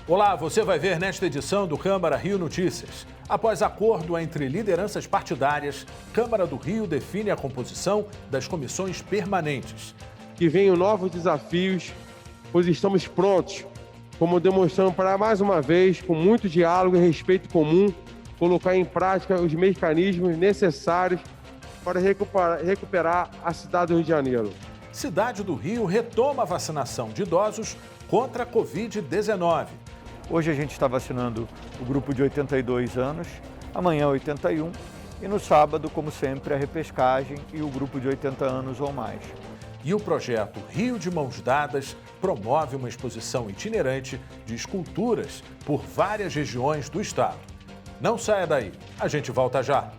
Olá, você vai ver nesta edição do Câmara Rio Notícias. Após acordo entre lideranças partidárias, Câmara do Rio define a composição das comissões permanentes. Que venham novos desafios, pois estamos prontos, como demonstramos para mais uma vez, com muito diálogo e respeito comum, colocar em prática os mecanismos necessários para recuperar a cidade do Rio de Janeiro. Cidade do Rio retoma a vacinação de idosos contra a Covid-19. Hoje a gente está vacinando o grupo de 82 anos, amanhã 81 e no sábado, como sempre, a repescagem e o grupo de 80 anos ou mais. E o projeto Rio de Mãos Dadas promove uma exposição itinerante de esculturas por várias regiões do estado. Não saia daí, a gente volta já.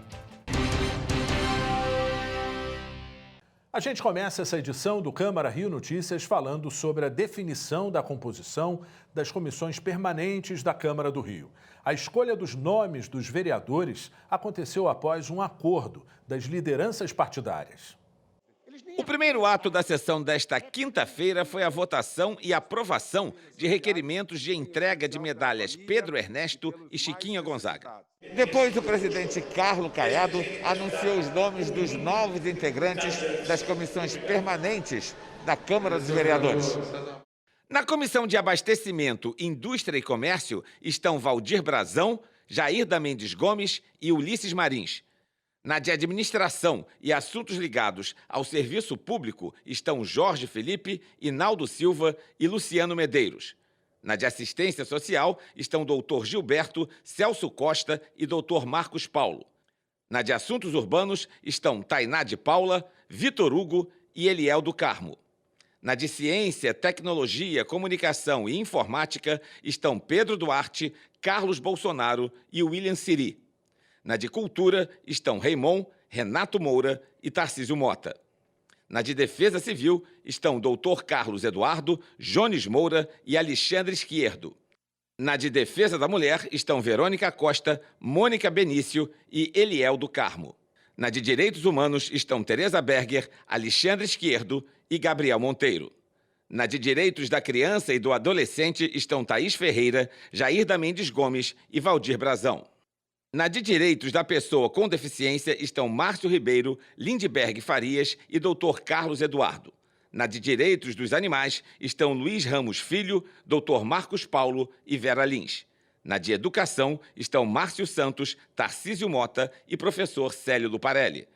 A gente começa essa edição do Câmara Rio Notícias falando sobre a definição da composição das comissões permanentes da Câmara do Rio. A escolha dos nomes dos vereadores aconteceu após um acordo das lideranças partidárias. O primeiro ato da sessão desta quinta-feira foi a votação e aprovação de requerimentos de entrega de medalhas Pedro Ernesto e Chiquinha Gonzaga. Depois, o presidente Carlos Caiado anunciou os nomes dos novos integrantes das comissões permanentes da Câmara dos Vereadores. Na Comissão de Abastecimento, Indústria e Comércio estão Valdir Brazão, Jair da Mendes Gomes e Ulisses Marins. Na de Administração e Assuntos Ligados ao Serviço Público estão Jorge Felipe, Inaldo Silva e Luciano Medeiros. Na de Assistência Social estão Dr. Gilberto, Celso Costa e Dr. Marcos Paulo. Na de Assuntos Urbanos estão Tainá de Paula, Vitor Hugo e Eliel do Carmo. Na de Ciência, Tecnologia, Comunicação e Informática estão Pedro Duarte, Carlos Bolsonaro e William Siri. Na de Cultura estão Raimon, Renato Moura e Tarcísio Mota. Na de Defesa Civil estão Dr. Carlos Eduardo, Jones Moura e Alexandre Esquerdo. Na de Defesa da Mulher estão Verônica Costa, Mônica Benício e Eliel do Carmo. Na de Direitos Humanos estão Tereza Berger, Alexandre Esquerdo e Gabriel Monteiro. Na de Direitos da Criança e do Adolescente estão Thaís Ferreira, Jair da Mendes Gomes e Valdir Brazão. Na de Direitos da Pessoa com Deficiência estão Márcio Ribeiro, Lindbergh Farias e Dr. Carlos Eduardo. Na de Direitos dos Animais estão Luiz Ramos Filho, Dr. Marcos Paulo e Vera Lins. Na de Educação estão Márcio Santos, Tarcísio Mota e professor Célio Luparelli.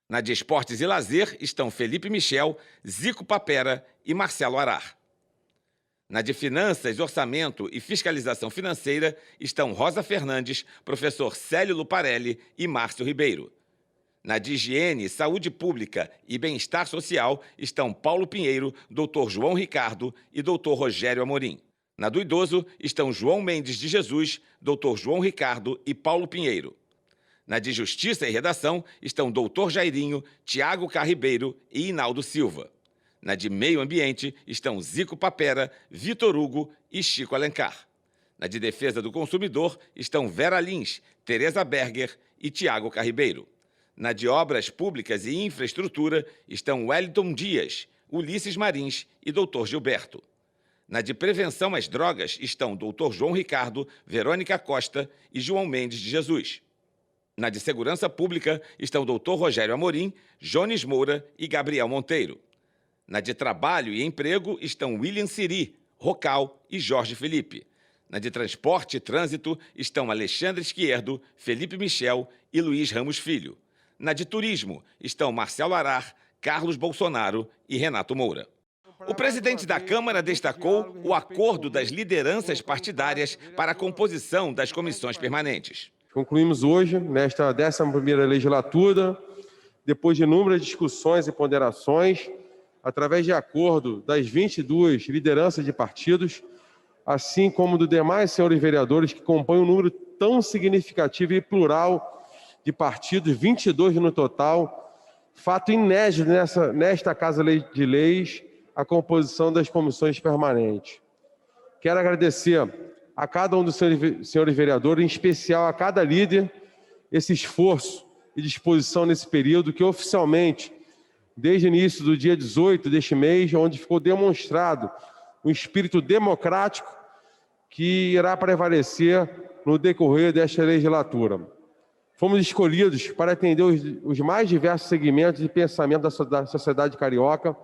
Na de Esportes e Lazer estão Felipe Michel, Zico Papera e Marcelo Arar. Na de Finanças, Orçamento e Fiscalização Financeira estão Rosa Fernandes, professor Célio Luparelli e Márcio Ribeiro. Na de Higiene, Saúde Pública e Bem-Estar Social estão Paulo Pinheiro, Dr. João Ricardo e Dr. Rogério Amorim. Na do Idoso estão João Mendes de Jesus, Dr. João Ricardo e Paulo Pinheiro. Na de Justiça e Redação estão Dr. Jairinho, Tiago Carribeiro e Inaldo Silva. Na de Meio Ambiente estão Zico Papera, Vitor Hugo e Chico Alencar. Na de Defesa do Consumidor estão Vera Lins, Tereza Berger e Tiago Carribeiro. Na de Obras Públicas e Infraestrutura estão Wellington Dias, Ulisses Marins e Dr. Gilberto. Na de Prevenção às Drogas estão Dr. João Ricardo, Verônica Costa e João Mendes de Jesus. Na de Segurança Pública estão Dr. Rogério Amorim, Jones Moura e Gabriel Monteiro. Na de Trabalho e Emprego estão William Siri, Rocal e Jorge Felipe. Na de Transporte e Trânsito estão Alexandre Esquerdo, Felipe Michel e Luiz Ramos Filho. Na de Turismo estão Marcelo Arar, Carlos Bolsonaro e Renato Moura. O presidente da Câmara destacou o acordo das lideranças partidárias para a composição das comissões permanentes. Concluímos hoje, nesta 11ª legislatura, depois de inúmeras discussões e ponderações, através de acordo das 22 lideranças de partidos, assim como dos demais senhores vereadores que compõem um número tão significativo e plural de partidos, 22 no total, fato inédito nesta Casa de Leis, a composição das comissões permanentes. Quero agradecer a cada um dos senhores vereadores, em especial a cada líder, esse esforço e disposição nesse período que oficialmente, desde o início do dia 18 deste mês, onde ficou demonstrado um espírito democrático que irá prevalecer no decorrer desta legislatura. Fomos escolhidos para atender os mais diversos segmentos de pensamento da sociedade carioca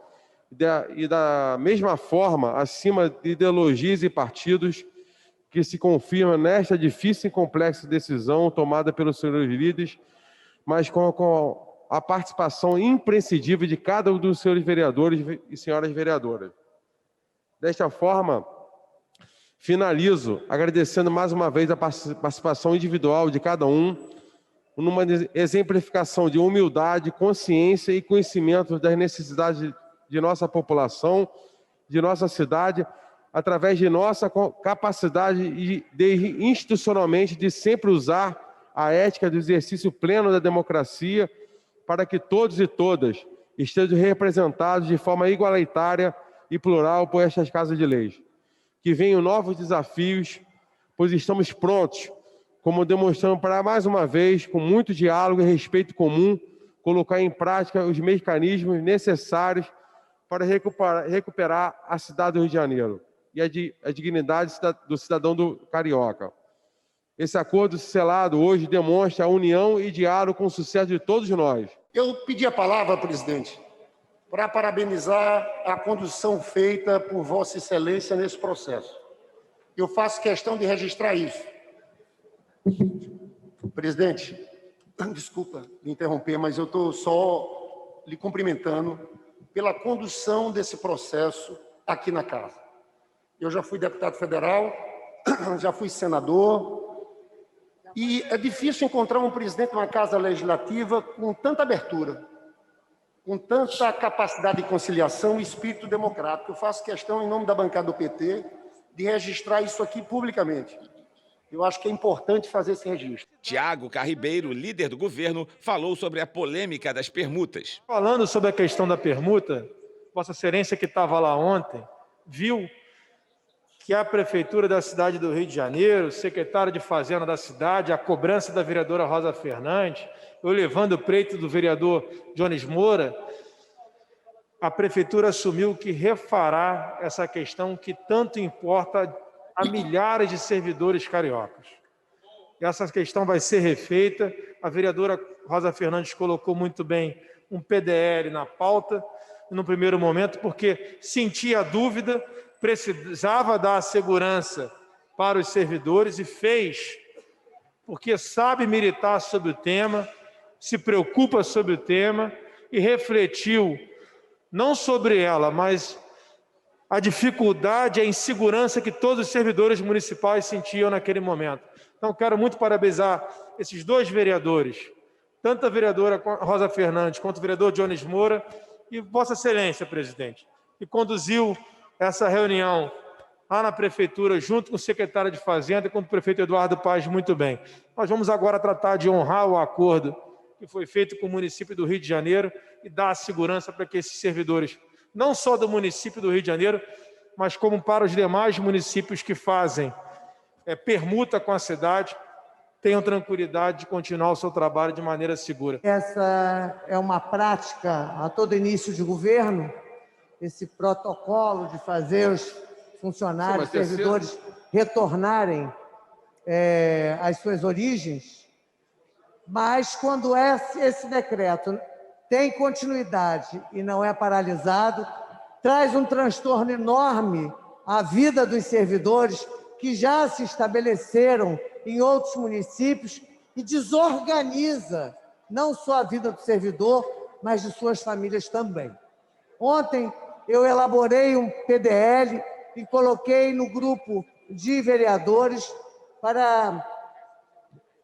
e da mesma forma, acima de ideologias e partidos, que se confirma nesta difícil e complexa decisão tomada pelos senhores líderes, mas com a participação imprescindível de cada um dos senhores vereadores e senhoras vereadoras. Desta forma, finalizo agradecendo mais uma vez a participação individual de cada um, numa exemplificação de humildade, consciência e conhecimento das necessidades de nossa população, de nossa cidade, através de nossa capacidade institucionalmente de sempre usar a ética do exercício pleno da democracia para que todos e todas estejam representados de forma igualitária e plural por estas casas de leis. Que venham novos desafios, pois estamos prontos, como demonstramos para mais uma vez, com muito diálogo e respeito comum, colocar em prática os mecanismos necessários para recuperar a cidade do Rio de Janeiro e a dignidade do cidadão carioca. Esse acordo selado hoje demonstra a união e diálogo com o sucesso de todos nós. Eu pedi a palavra, presidente, para parabenizar a condução feita por Vossa Excelência nesse processo. Eu faço questão de registrar isso. Presidente, desculpa me interromper, mas eu estou só lhe cumprimentando pela condução desse processo aqui na Casa. Eu já fui deputado federal, já fui senador, e é difícil encontrar um presidente de uma Casa Legislativa com tanta abertura, com tanta capacidade de conciliação e espírito democrático. Eu faço questão, em nome da bancada do PT, de registrar isso aqui publicamente. Eu acho que é importante fazer esse registro. Tiago Carribeiro, líder do governo, falou sobre a polêmica das permutas. Falando sobre a questão da permuta, Vossa Excelência, que estava lá ontem, viu que a Prefeitura da cidade do Rio de Janeiro, o secretário de Fazenda da cidade, a cobrança da vereadora Rosa Fernandes, eu levando o pleito do vereador Jones Moura, a Prefeitura assumiu que refará essa questão que tanto importa a milhares de servidores cariocas. Essa questão vai ser refeita. A vereadora Rosa Fernandes colocou muito bem um PDL na pauta, no primeiro momento, porque sentia dúvida, precisava dar segurança para os servidores e fez, porque sabe militar sobre o tema, se preocupa sobre o tema e refletiu não sobre ela, mas a dificuldade, a insegurança que todos os servidores municipais sentiam naquele momento. Então, quero muito parabenizar esses dois vereadores, tanto a vereadora Rosa Fernandes quanto o vereador Jones Moura e Vossa Excelência, presidente, que conduziu essa reunião lá na Prefeitura, junto com o secretário de Fazenda e com o prefeito Eduardo Paz, muito bem. Nós vamos agora tratar de honrar o acordo que foi feito com o município do Rio de Janeiro e dar a segurança para que esses servidores, não só do município do Rio de Janeiro, mas como para os demais municípios que fazem permuta com a cidade, tenham tranquilidade de continuar o seu trabalho de maneira segura. Essa é uma prática a todo início de governo, esse protocolo de fazer os funcionários, servidores retornarem às suas origens, mas quando esse decreto tem continuidade e não é paralisado, traz um transtorno enorme à vida dos servidores que já se estabeleceram em outros municípios e desorganiza não só a vida do servidor, mas de suas famílias também. Ontem eu elaborei um PDL e coloquei no grupo de vereadores para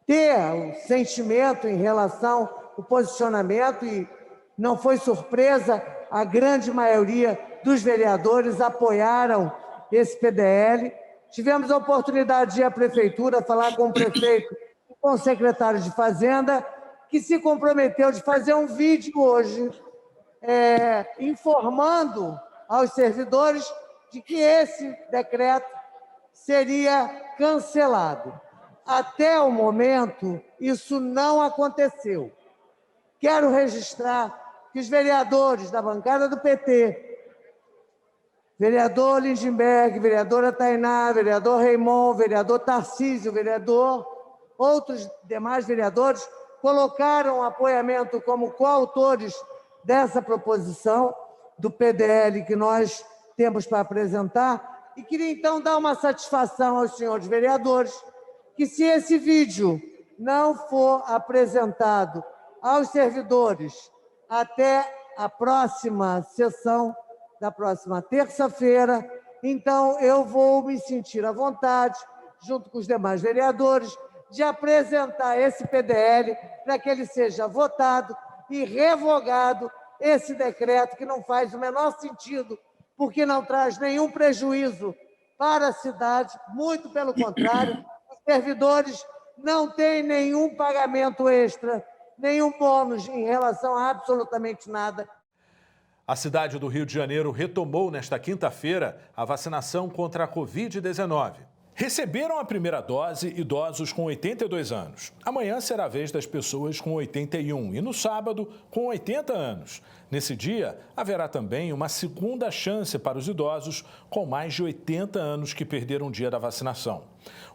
ter o sentimento em relação ao posicionamento e não foi surpresa, a grande maioria dos vereadores apoiaram esse PDL. Tivemos a oportunidade de ir à Prefeitura, falar com o prefeito e com o secretário de Fazenda, que se comprometeu de fazer um vídeo hoje informando aos servidores de que esse decreto seria cancelado. Até o momento, isso não aconteceu. Quero registrar que os vereadores da bancada do PT vereador Lindenberg, vereadora Tainá, vereador Raimon, vereador Tarcísio, outros demais vereadores colocaram apoiamento como coautores dessa proposição do PDL que nós temos para apresentar. E queria, então, dar uma satisfação aos senhores vereadores que, se esse vídeo não for apresentado aos servidores até a próxima sessão da próxima terça-feira, então eu vou me sentir à vontade, junto com os demais vereadores, de apresentar esse PDL para que ele seja votado e revogado esse decreto que não faz o menor sentido, porque não traz nenhum prejuízo para a cidade, muito pelo contrário, os servidores não têm nenhum pagamento extra, nenhum bônus em relação a absolutamente nada. A cidade do Rio de Janeiro retomou nesta quinta-feira a vacinação contra a Covid-19. Receberam a primeira dose idosos com 82 anos. Amanhã será a vez das pessoas com 81 e no sábado com 80 anos. Nesse dia, haverá também uma segunda chance para os idosos com mais de 80 anos que perderam o dia da vacinação.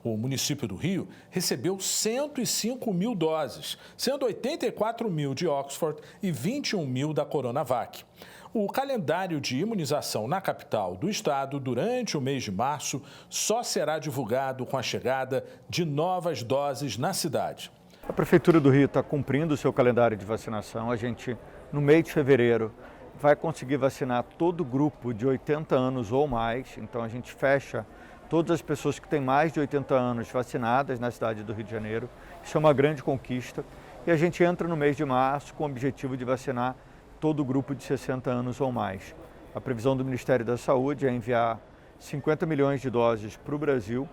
O município do Rio recebeu 105 mil doses, sendo 84 mil de Oxford e 21 mil da Coronavac. O calendário de imunização na capital do estado durante o mês de março só será divulgado com a chegada de novas doses na cidade. A Prefeitura do Rio está cumprindo o seu calendário de vacinação. A gente, no mês de fevereiro, vai conseguir vacinar todo o grupo de 80 anos ou mais. Então a gente fecha todas as pessoas que têm mais de 80 anos vacinadas na cidade do Rio de Janeiro. Isso é uma grande conquista. E a gente entra no mês de março com o objetivo de vacinar todo o grupo de 60 anos ou mais. A previsão do Ministério da Saúde é enviar 50 milhões de doses para o Brasil.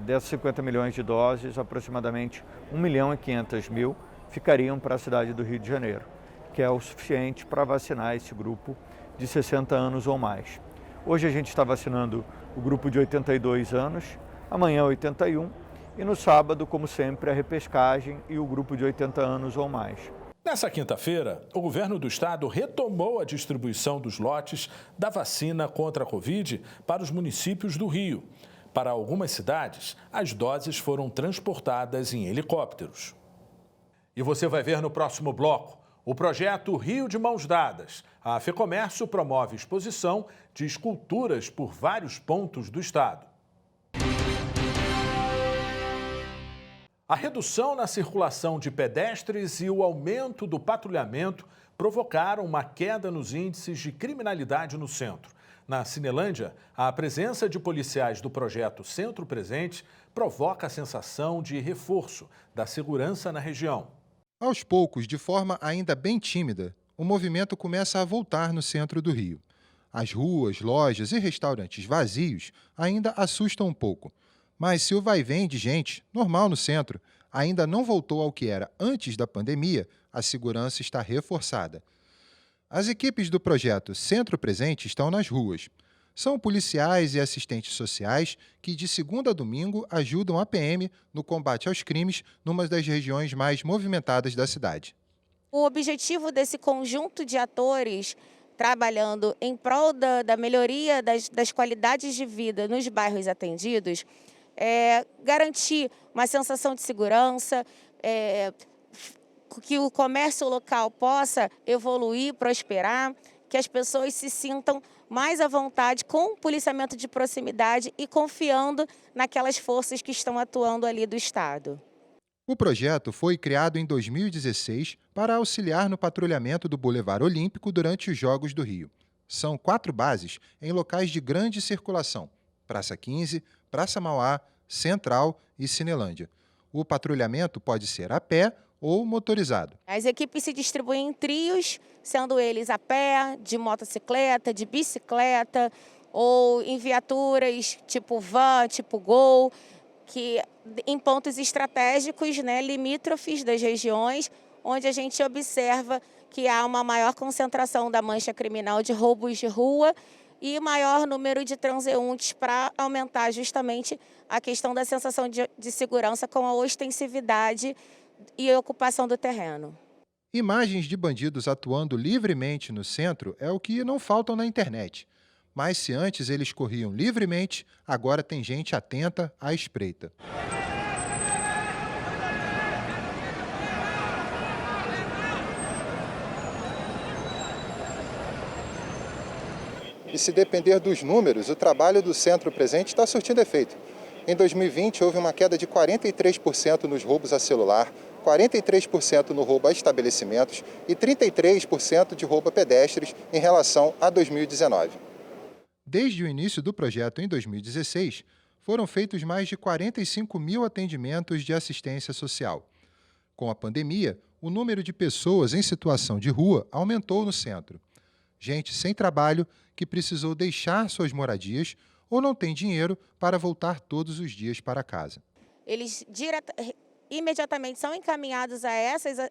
Dessas 50 milhões de doses, aproximadamente 1.500.000 ficariam para a cidade do Rio de Janeiro, que é o suficiente para vacinar esse grupo de 60 anos ou mais. Hoje a gente está vacinando o grupo de 82 anos, amanhã 81 e no sábado, como sempre, a repescagem e o grupo de 80 anos ou mais. Nessa quinta-feira, o governo do estado retomou a distribuição dos lotes da vacina contra a Covid para os municípios do Rio. Para algumas cidades, as doses foram transportadas em helicópteros. E você vai ver no próximo bloco o projeto Rio de Mãos Dadas. A FEComércio promove exposição de esculturas por vários pontos do estado. A redução na circulação de pedestres e o aumento do patrulhamento provocaram uma queda nos índices de criminalidade no centro. Na Cinelândia, a presença de policiais do projeto Centro Presente provoca a sensação de reforço da segurança na região. Aos poucos, de forma ainda bem tímida, o movimento começa a voltar no centro do Rio. As ruas, lojas e restaurantes vazios ainda assustam um pouco. Mas se o vai-vem de gente, normal no centro, ainda não voltou ao que era antes da pandemia, a segurança está reforçada. As equipes do projeto Centro Presente estão nas ruas. São policiais e assistentes sociais que, de segunda a domingo, ajudam a PM no combate aos crimes numa das regiões mais movimentadas da cidade. O objetivo desse conjunto de atores trabalhando em prol da melhoria das qualidades de vida nos bairros atendidos garantir uma sensação de segurança, que o comércio local possa evoluir, prosperar, que as pessoas se sintam mais à vontade com o policiamento de proximidade e confiando naquelas forças que estão atuando ali do Estado. O projeto foi criado em 2016 para auxiliar no patrulhamento do Boulevard Olímpico durante os Jogos do Rio. São 4 bases em locais de grande circulação: Praça 15, Praça Mauá, Central e Cinelândia. O patrulhamento pode ser a pé ou motorizado. As equipes se distribuem em trios, sendo eles a pé, de motocicleta, de bicicleta ou em viaturas tipo van, tipo Gol, que em pontos estratégicos, limítrofes das regiões, onde a gente observa que há uma maior concentração da mancha criminal de roubos de rua e maior número de transeuntes para aumentar justamente a questão da sensação de segurança com a ostensividade e ocupação do terreno. Imagens de bandidos atuando livremente no centro é o que não faltam na internet. Mas se antes eles corriam livremente, agora tem gente atenta à espreita. E se depender dos números, o trabalho do Centro Presente está surtindo efeito. Em 2020, houve uma queda de 43% nos roubos a celular, 43% no roubo a estabelecimentos e 33% de roubo a pedestres em relação a 2019. Desde o início do projeto em 2016, foram feitos mais de 45 mil atendimentos de assistência social. Com a pandemia, o número de pessoas em situação de rua aumentou no centro. Gente sem trabalho que precisou deixar suas moradias ou não tem dinheiro para voltar todos os dias para casa. Eles imediatamente são encaminhados a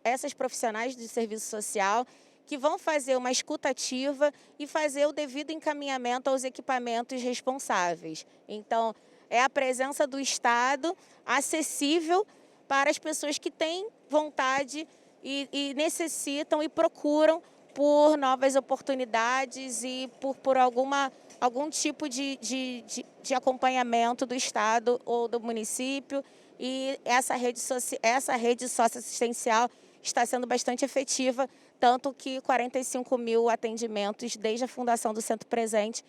essas profissionais de serviço social que vão fazer uma escuta ativa e fazer o devido encaminhamento aos equipamentos responsáveis. Então, é a presença do Estado acessível para as pessoas que têm vontade e necessitam e procuram por novas oportunidades e por algum tipo de acompanhamento do Estado ou do município. E essa rede socioassistencial está sendo bastante efetiva, tanto que 45 mil atendimentos desde a fundação do Centro Presente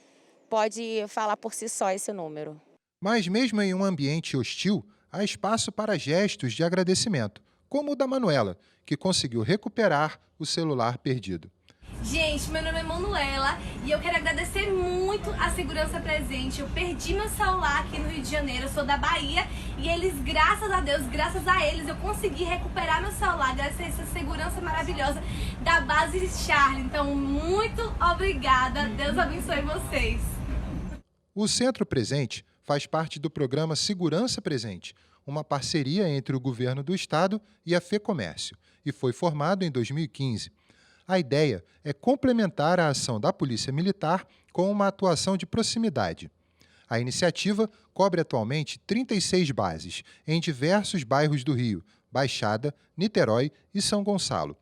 pode falar por si só esse número. Mas mesmo em um ambiente hostil, há espaço para gestos de agradecimento, como o da Manuela, que conseguiu recuperar o celular perdido. Gente, meu nome é Manuela e eu quero agradecer muito a Segurança Presente. Eu perdi meu celular aqui no Rio de Janeiro, eu sou da Bahia e eles, graças a Deus, graças a eles, eu consegui recuperar meu celular graças a essa segurança maravilhosa da base Charlie. Então, muito obrigada, Deus abençoe vocês. O Centro Presente faz parte do programa Segurança Presente, uma parceria entre o Governo do Estado e a FEComércio, e foi formado em 2015. A ideia é complementar a ação da Polícia Militar com uma atuação de proximidade. A iniciativa cobre atualmente 36 bases em diversos bairros do Rio, Baixada, Niterói e São Gonçalo.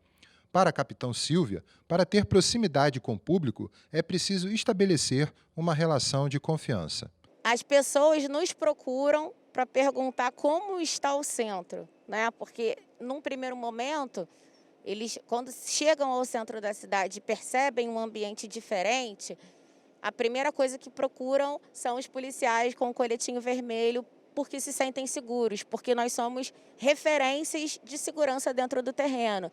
Para a capitão Silvia, para ter proximidade com o público, é preciso estabelecer uma relação de confiança. As pessoas nos procuram para perguntar como está o centro, né? Porque, num primeiro momento, eles, quando chegam ao centro da cidade e percebem um ambiente diferente, a primeira coisa que procuram são os policiais com o coletinho vermelho, porque se sentem seguros, porque nós somos referências de segurança dentro do terreno.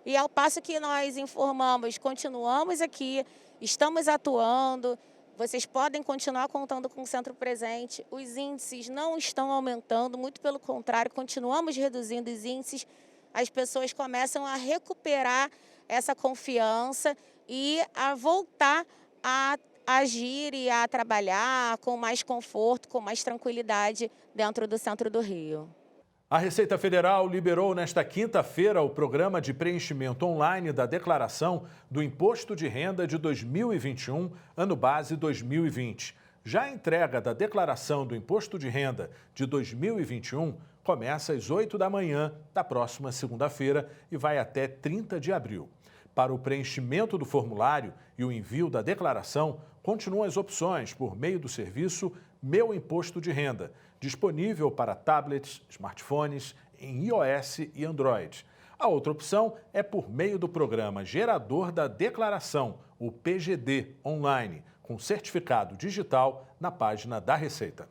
E ao passo que nós informamos, continuamos aqui, estamos atuando, vocês podem continuar contando com o Centro Presente, os índices não estão aumentando, muito pelo contrário, continuamos reduzindo os índices. As pessoas começam a recuperar essa confiança e a voltar a agir e a trabalhar com mais conforto, com mais tranquilidade dentro do centro do Rio. A Receita Federal liberou nesta quinta-feira o programa de preenchimento online da declaração do Imposto de Renda de 2021, ano base 2020. Já a entrega da declaração do Imposto de Renda de 2021 começa às 8 da manhã da próxima segunda-feira e vai até 30 de abril. Para o preenchimento do formulário e o envio da declaração, continuam as opções por meio do serviço Meu Imposto de Renda, disponível para tablets, smartphones, em iOS e Android. A outra opção é por meio do programa Gerador da Declaração, o PGD, online, com certificado digital na página da Receita.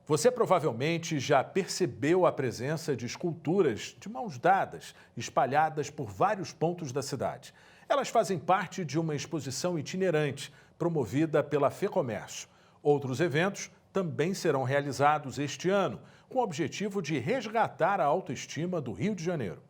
Você provavelmente já percebeu a presença de esculturas de mãos dadas, espalhadas por vários pontos da cidade. Elas fazem parte de uma exposição itinerante, promovida pela FEComércio. Outros eventos também serão realizados este ano, com o objetivo de resgatar a autoestima do Rio de Janeiro.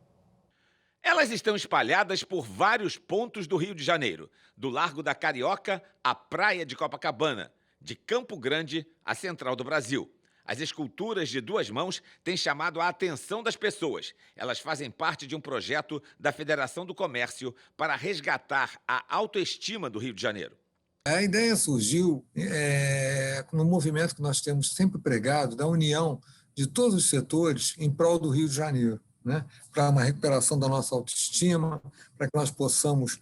Elas estão espalhadas por vários pontos do Rio de Janeiro, do Largo da Carioca à Praia de Copacabana, de Campo Grande à Central do Brasil. As esculturas de duas mãos têm chamado a atenção das pessoas. Elas fazem parte de um projeto da Federação do Comércio para resgatar a autoestima do Rio de Janeiro. A ideia surgiu no movimento que nós temos sempre pregado, da união de todos os setores em prol do Rio de Janeiro. né, para uma recuperação da nossa autoestima, para que nós possamos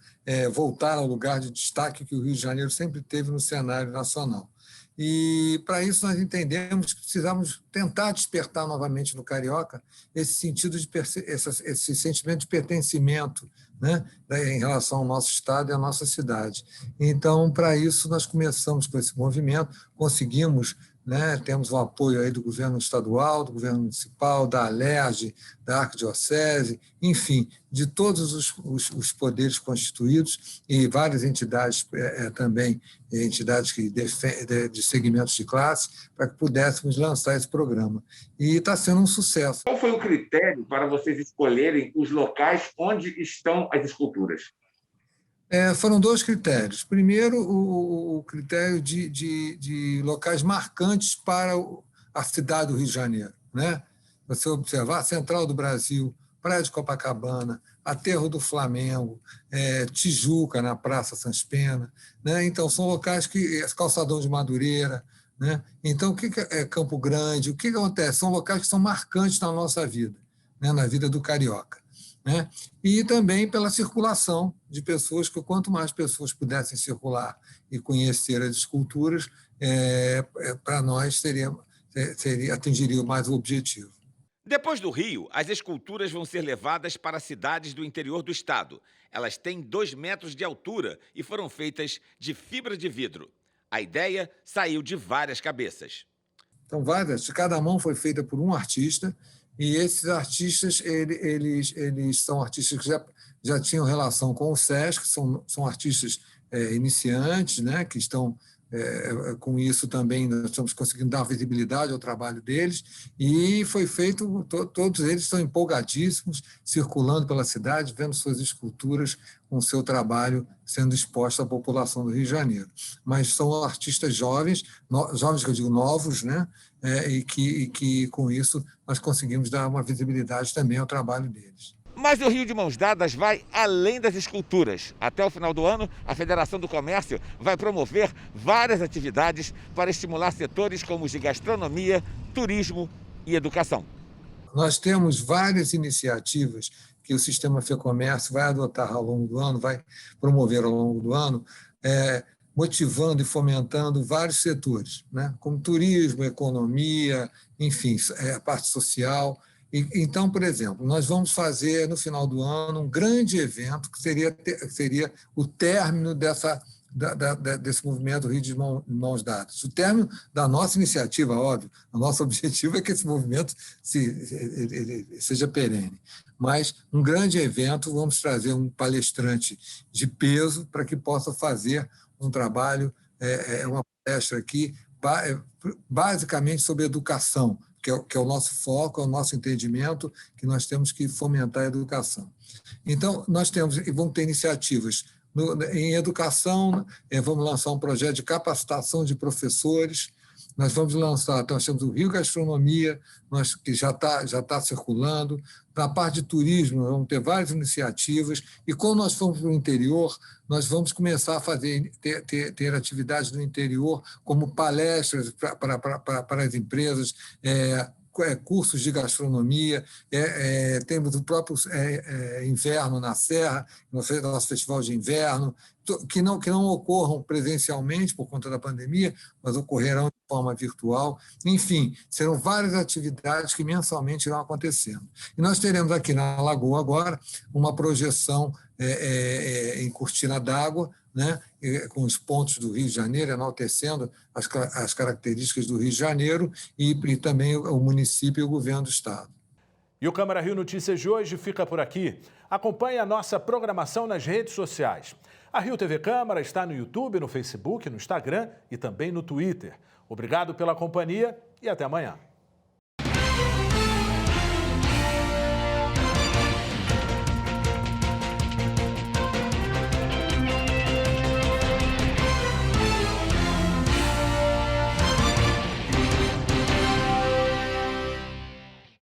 voltar ao lugar de destaque que o Rio de Janeiro sempre teve no cenário nacional. E, para isso, nós entendemos que precisamos tentar despertar novamente no carioca esse sentido esse sentimento de pertencimento, né, em relação ao nosso estado e à nossa cidade. Então, para isso, nós começamos com esse movimento, conseguimos, né, temos o apoio aí do governo estadual, do governo municipal, da Alerj, da Arquidiocese, enfim, de todos os poderes constituídos e várias entidades também, entidades de segmentos de classe, para que pudéssemos lançar esse programa. E está sendo um sucesso. Qual foi o critério para vocês escolherem os locais onde estão as esculturas? Foram 2 critérios. Primeiro, o critério de locais marcantes para a cidade do Rio de Janeiro, né? Você observar a Central do Brasil, Praia de Copacabana, Aterro do Flamengo, Tijuca, na Praça Sans Pena, né? Então, são locais Calçadão de Madureira, né? Então, o que é Campo Grande? O que acontece? São locais que são marcantes na nossa vida, né? Na vida do carioca, né? E também pela circulação de pessoas, que quanto mais pessoas pudessem circular e conhecer as esculturas, para nós atingiria mais o objetivo. Depois do Rio, as esculturas vão ser levadas para cidades do interior do estado. Elas têm 2 metros de altura e foram feitas de fibra de vidro. A ideia saiu de várias cabeças. Então, cada mão foi feita por um artista, e esses artistas, eles são artistas que já tinham relação com o SESC, são artistas iniciantes, né, que estão, com isso também, nós estamos conseguindo dar visibilidade ao trabalho deles, e foi feito, todos eles estão empolgadíssimos, circulando pela cidade, vendo suas esculturas com seu trabalho sendo exposto à população do Rio de Janeiro. Mas são artistas jovens que eu digo novos, né? E que com isso nós conseguimos dar uma visibilidade também ao trabalho deles. Mas o Rio de Mãos Dadas vai além das esculturas. Até o final do ano, a Federação do Comércio vai promover várias atividades para estimular setores como os de gastronomia, turismo e educação. Nós temos várias iniciativas que o Sistema FEComércio vai adotar ao longo do ano, vai promover ao longo do ano, motivando e fomentando vários setores, né? Como turismo, economia, enfim, a parte social. Então, por exemplo, nós vamos fazer, no final do ano, um grande evento que seria o término desse movimento Rio de Mãos Dadas. O término da nossa iniciativa, óbvio. O nosso objetivo é que esse movimento seja perene. Mas um grande evento, vamos trazer um palestrante de peso para que possa fazer um trabalho, uma palestra aqui, basicamente sobre educação, que é o nosso foco, é o nosso entendimento, que nós temos que fomentar a educação. Então, vamos ter iniciativas em educação, vamos lançar um projeto de capacitação de professores, nós vamos lançar, nós temos o Rio Gastronomia, que já está circulando. Na parte de turismo, vamos ter várias iniciativas, e quando nós formos para o interior, nós vamos começar a ter atividades no interior, como palestras para as empresas, cursos de gastronomia, temos o próprio inverno na Serra, nosso festival de inverno, que não ocorram presencialmente por conta da pandemia, mas ocorrerão de forma virtual. Enfim, serão várias atividades que mensalmente irão acontecendo. E nós teremos aqui na Lagoa agora uma projeção em cortina d'água, né, com os pontos do Rio de Janeiro, enaltecendo as características do Rio de Janeiro e também o município e o governo do estado. E o Câmara Rio Notícias de hoje fica por aqui. Acompanhe a nossa programação nas redes sociais. A Rio TV Câmara está no YouTube, no Facebook, no Instagram e também no Twitter. Obrigado pela companhia e até amanhã.